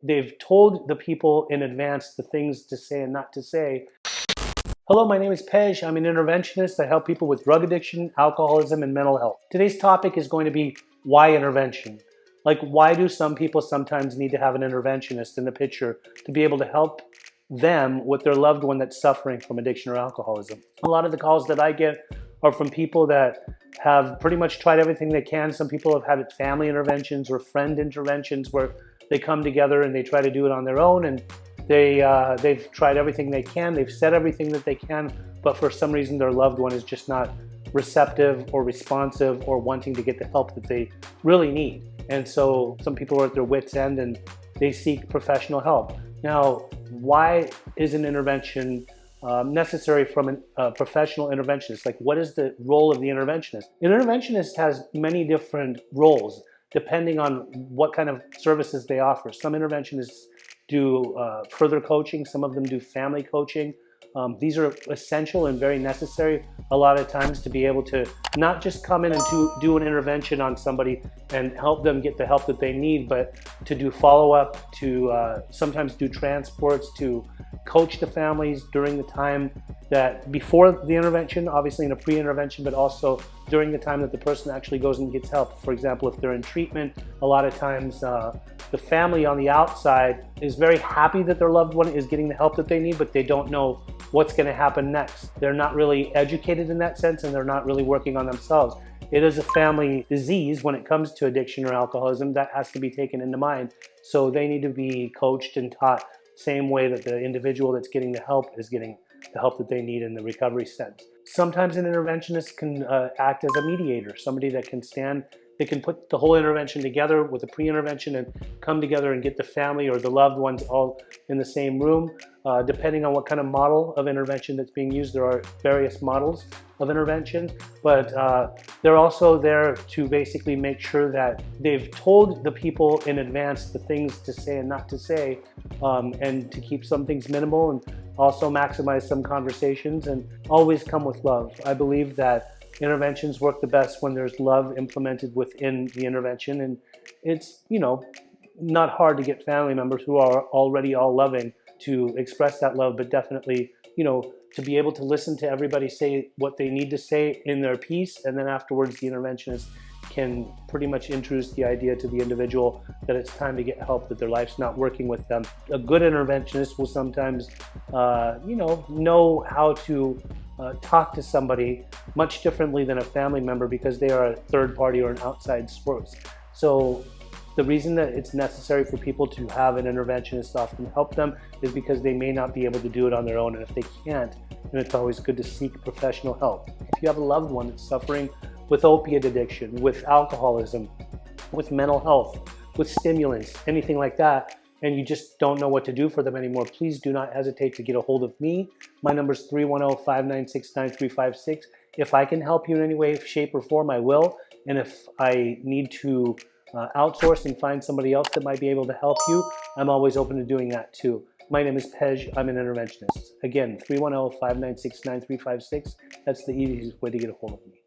they've told the people in advance the things to say and not to say. Hello, my name is Pej. I'm an interventionist. I help people with drug addiction, alcoholism, and mental health. Today's topic is going to be why intervention? Like, why do some people sometimes need to have an interventionist in the picture to be able to help them with their loved one that's suffering from addiction or alcoholism? A lot of the calls that I get are from people that have pretty much tried everything they can. Some people have had family interventions or friend interventions where they come together and they try to do it on their own, and they've tried everything they can, they've said everything that they can, but for some reason their loved one is just not receptive or responsive or wanting to get the help that they really need. And so some people are at their wits' end and they seek professional help. Now, why is an intervention necessary from a professional interventionist? Like, what is the role of the interventionist? An interventionist has many different roles depending on what kind of services they offer. Some interventionists do further coaching, some of them do family coaching. These are essential and very necessary a lot of times to be able to not just come in and do an intervention on somebody and help them get the help that they need, but to do follow-up, to sometimes do transports, to coach the families during the time that before the intervention, obviously in a pre-intervention, but also during the time that the person actually goes and gets help. For example, if they're in treatment, a lot of times the family on the outside is very happy that their loved one is getting the help that they need, but they don't know what's going to happen next. They're not really educated in that sense, and they're not really working on themselves. It is a family disease when it comes to addiction or alcoholism. That has to be taken into mind. So they need to be coached and taught the same way that the individual that's getting the help is getting the help that they need in the recovery sense. Sometimes an interventionist can act as a mediator, somebody that can stand, they can put the whole intervention together with a pre-intervention and come together and get the family or the loved ones all in the same room. Depending on what kind of model of intervention that's being used, there are various models of intervention, but they're also there to basically make sure that they've told the people in advance the things to say and not to say, and to keep some things minimal and also maximize some conversations and always come with love. I believe that interventions work the best when there's love implemented within the intervention, and it's, not hard to get family members who are already all loving to express that love, but definitely, to be able to listen to everybody say what they need to say in their piece, and then afterwards the interventionist can pretty much introduce the idea to the individual that it's time to get help, that their life's not working with them. A good interventionist will sometimes, know how to talk to somebody much differently than a family member because they are a third party or an outside source. So the reason that it's necessary for people to have an interventionist often help them is because they may not be able to do it on their own, and if they can't, then it's always good to seek professional help. If you have a loved one that's suffering with opiate addiction, with alcoholism, with mental health, with stimulants, anything like that, and you just don't know what to do for them anymore, please do not hesitate to get a hold of me. My number is 310-596-9356. If I can help you in any way, shape, or form, I will. And if I need to outsource and find somebody else that might be able to help you, I'm always open to doing that too. My name is Pej. I'm an interventionist. Again, 310-596-9356. That's the easiest way to get a hold of me.